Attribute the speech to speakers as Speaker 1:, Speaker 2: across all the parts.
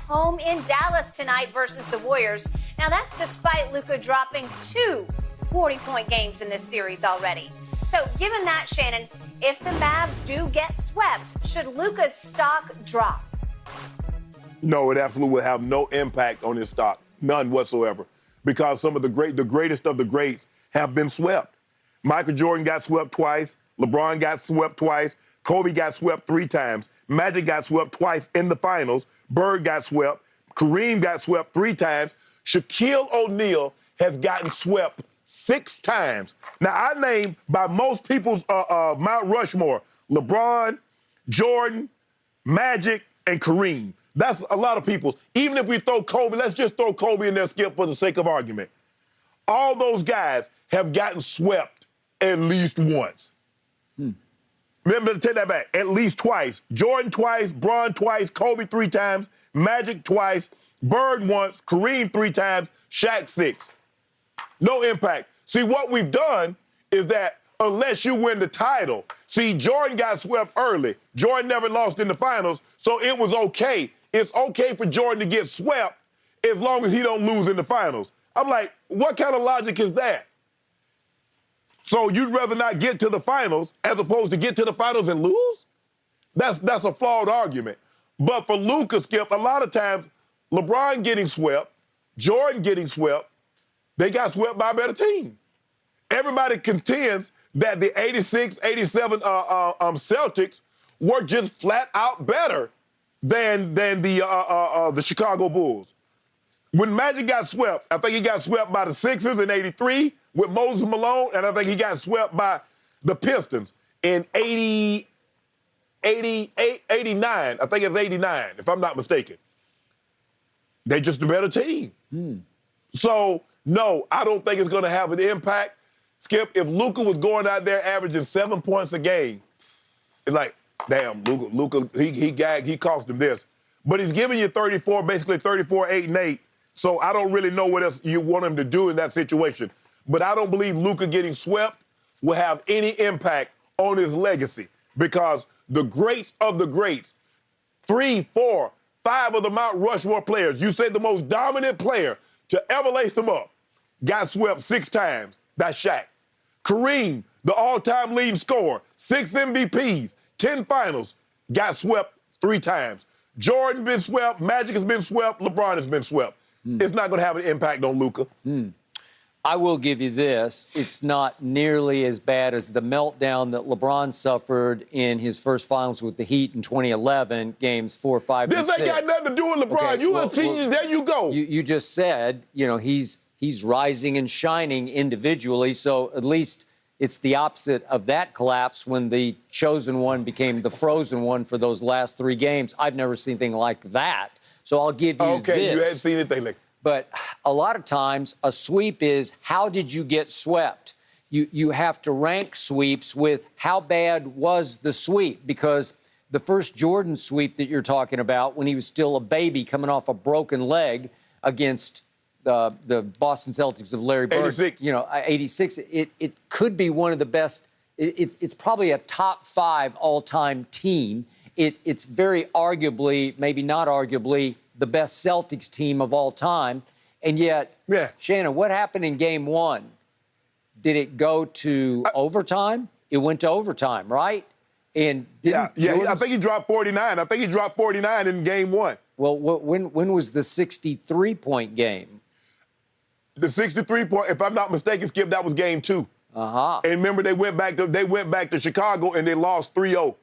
Speaker 1: home in Dallas tonight versus the Warriors. Now, that's despite Luka dropping 2 40-point games in this series already. So, given that, Shannon, if the Mavs do get swept, should Luka's stock drop?
Speaker 2: No, it absolutely will have no impact on his stock, none whatsoever, because some of the greatest of the greats have been swept. Michael Jordan got swept twice. LeBron got swept twice. Kobe got swept 3 times. Magic got swept twice in the finals. Bird got swept. Kareem got swept 3 times. Shaquille O'Neal has gotten swept 6 times. Now, I named by most people's Mount Rushmore, LeBron, Jordan, Magic, and Kareem. That's a lot of people's. Even if we throw Kobe, let's just throw Kobe in there, Skip, for the sake of argument. All those guys have gotten swept at least once. Remember to take that back. At least twice. Jordan twice, Bron twice, Kobe 3 times, Magic twice, Bird once, Kareem 3 times, Shaq 6. No impact. See, what we've done is that unless you win the title, see, Jordan got swept early. Jordan never lost in the finals, so it was okay. It's okay for Jordan to get swept as long as he don't lose in the finals. I'm like, what kind of logic is that? So you'd rather not get to the finals as opposed to get to the finals and lose? That's a flawed argument. But for Luka, Skip, a lot of times, LeBron getting swept, Jordan getting swept, they got swept by a better team. Everybody contends that the 86, 87 Celtics were just flat out better than the Chicago Bulls. When Magic got swept, I think he got swept by the Sixers in 83 with Moses Malone, and I think he got swept by the Pistons in 89. I think it's 89, if I'm not mistaken. They're just a better team. So, no, I don't think it's going to have an impact. Skip, if Luka was going out there averaging 7 points a game, it's like, damn, Luka, he cost him this. But he's giving you 34, basically 34, 8, and 8. So I don't really know what else you want him to do in that situation. But I don't believe Luka getting swept will have any impact on his legacy because the greats of the greats, 3, 4, 5 of the Mount Rushmore players, you say the most dominant player to ever lace them up, got swept 6 times. That's Shaq. Kareem, the all-time leading scorer, 6 MVPs, 10 finals, got swept 3 times. Jordan been swept, Magic has been swept, LeBron has been swept. It's not going to have an impact on Luka.
Speaker 3: I will give you this. It's not nearly as bad as the meltdown that LeBron suffered in his first finals with the Heat in 2011, games 4, 5, and 6.
Speaker 2: This ain't got nothing to do with LeBron. Okay, there you go.
Speaker 3: You just said, he's rising and shining individually, so at least it's the opposite of that collapse when the chosen one became the frozen one for those last 3 games. I've never seen anything like that. So I'll give you this.
Speaker 2: Okay, you hadn't seen anything like that.
Speaker 3: But a lot of times, a sweep is, how did you get swept? You have to rank sweeps with how bad was the sweep, because the first Jordan sweep that you're talking about, when he was still a baby coming off a broken leg against the Boston Celtics of Larry Bird,
Speaker 2: 86.
Speaker 3: 86, it could be one of the best. It's probably a top 5 all-time team. It's very arguably, maybe not arguably, the best Celtics team of all time. And yet, Shannon, what happened in Game 1? Did it go to overtime? It went to overtime, right? And
Speaker 2: I think he dropped 49. I think he dropped 49 in Game 1.
Speaker 3: Well, when was the 63-point game?
Speaker 2: The 63-point, if I'm not mistaken, Skip, that was Game 2. And remember, they went back to Chicago and they lost 3-0.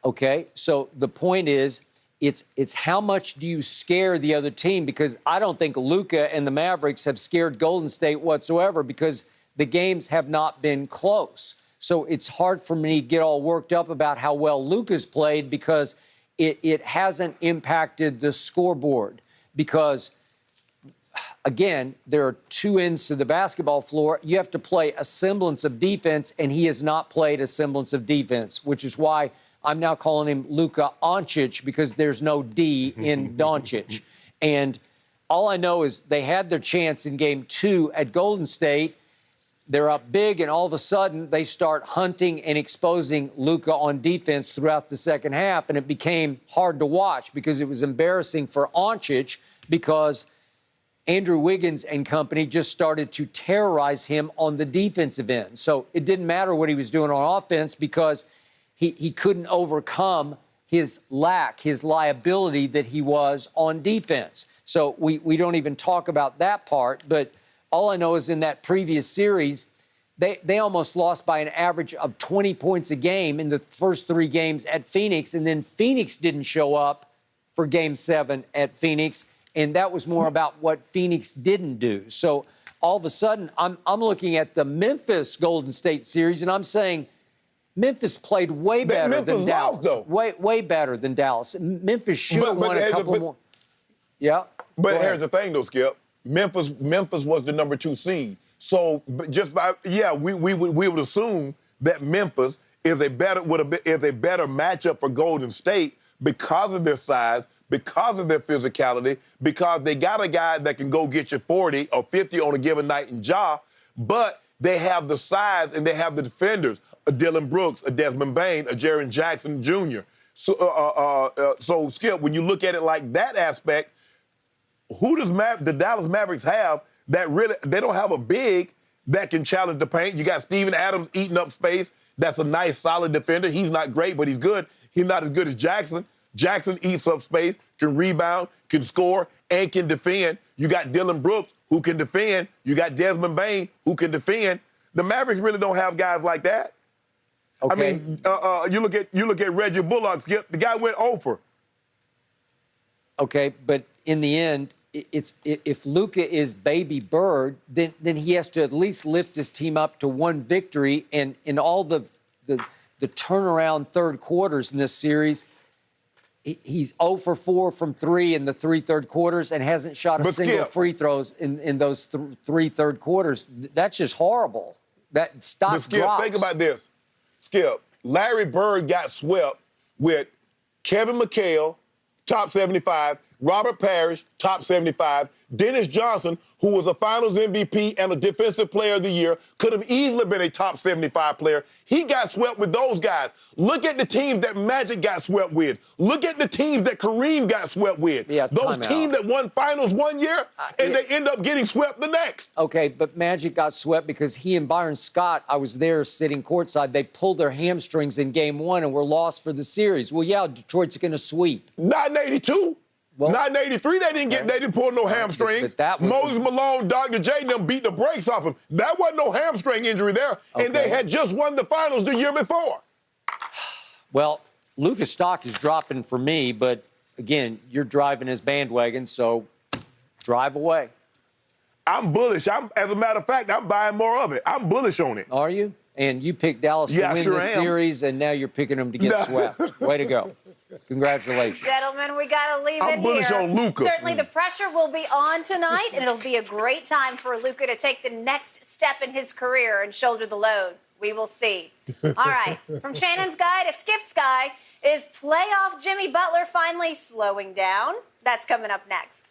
Speaker 3: Okay, so the point is, it's how much do you scare the other team? Because I don't think Luka and the Mavericks have scared Golden State whatsoever because the games have not been close. So it's hard for me to get all worked up about how well Luka's played because it hasn't impacted the scoreboard. Because, again, there are 2 ends to the basketball floor. You have to play a semblance of defense, and he has not played a semblance of defense, which is why I'm now calling him Luka Doncic because there's no D in Doncic. And all I know is they had their chance in Game 2 at Golden State. They're up big, and all of a sudden they start hunting and exposing Luka on defense throughout the second half, and it became hard to watch because it was embarrassing for Doncic because Andrew Wiggins and company just started to terrorize him on the defensive end. So it didn't matter what he was doing on offense because he couldn't overcome his liability that he was on defense. So we don't even talk about that part, but all I know is in that previous series, they almost lost by an average of 20 points a game in the first 3 games at Phoenix, and then Phoenix didn't show up for Game 7 at Phoenix, and that was more about what Phoenix didn't do. So all of a sudden, I'm looking at the Memphis Golden State series, and I'm saying Memphis played way better than Dallas. Way better than Dallas. Memphis should have won a couple more. Yeah.
Speaker 2: But here's the thing, though, Skip. Memphis was the number 2 seed. So just by we would assume that Memphis is a better matchup for Golden State because of their size, because of their physicality, because they got a guy that can go get you 40 or 50 on a given night in Ja, but they have the size and they have the defenders, a Dylan Brooks, a Desmond Bane, a Jaren Jackson Jr. So Skip, when you look at it like that aspect, who does the Dallas Mavericks have that really, they don't have a big that can challenge the paint. You got Steven Adams eating up space. That's a nice, solid defender. He's not great, but he's good. He's not as good as Jackson. Jackson eats up space, can rebound, can score, and can defend. You got Dylan Brooks, who can defend. You got Desmond Bane, who can defend. The Mavericks really don't have guys like that.
Speaker 3: Okay.
Speaker 2: I mean, you look at Reggie Bullock, Skip. The guy went over.
Speaker 3: Okay, but in the end, if Luka is baby bird, then he has to at least lift his team up to 1 victory. And in all the turnaround third quarters in this series, he's 0 for 4 from 3 in the 3 third quarters and hasn't shot a single free throws in those 3 third quarters. That's just horrible. That stock drops.
Speaker 2: Think about this. Skip, Larry Bird got swept with Kevin McHale, top 75, Robert Parrish, top 75, Dennis Johnson, who was a Finals MVP and a Defensive Player of the Year, could have easily been a top 75 player. He got swept with those guys. Look at the teams that Magic got swept with. Look at the teams that Kareem got swept with.
Speaker 3: Yeah,
Speaker 2: those teams that won Finals one year, and they end up getting swept the next.
Speaker 3: Okay, but Magic got swept because he and Byron Scott, I was there sitting courtside, they pulled their hamstrings in Game 1 and were lost for the series. Well, yeah, Detroit's going to sweep.
Speaker 2: Not in 82.
Speaker 3: Well,
Speaker 2: not in 83, they didn't pull no hamstrings. Moses Malone, Dr. J, and them beat the brakes off him. That wasn't no hamstring injury there, and they had just won the Finals the year before.
Speaker 3: Well, Luka's stock is dropping for me, but again, you're driving his bandwagon, so drive away.
Speaker 2: I'm bullish. As a matter of fact, I'm buying more of it. I'm bullish on it.
Speaker 3: Are you? And you picked Dallas to win the series, and now you're picking them to get swept. Way to go. Congratulations.
Speaker 1: Gentlemen, we got to leave it here.
Speaker 2: I'm bullish on Luka.
Speaker 1: Certainly the pressure will be on tonight, and it'll be a great time for Luka to take the next step in his career and shoulder the load. We will see. All right. From Shannon's guy to Skip's guy, is playoff Jimmy Butler finally slowing down? That's coming up next.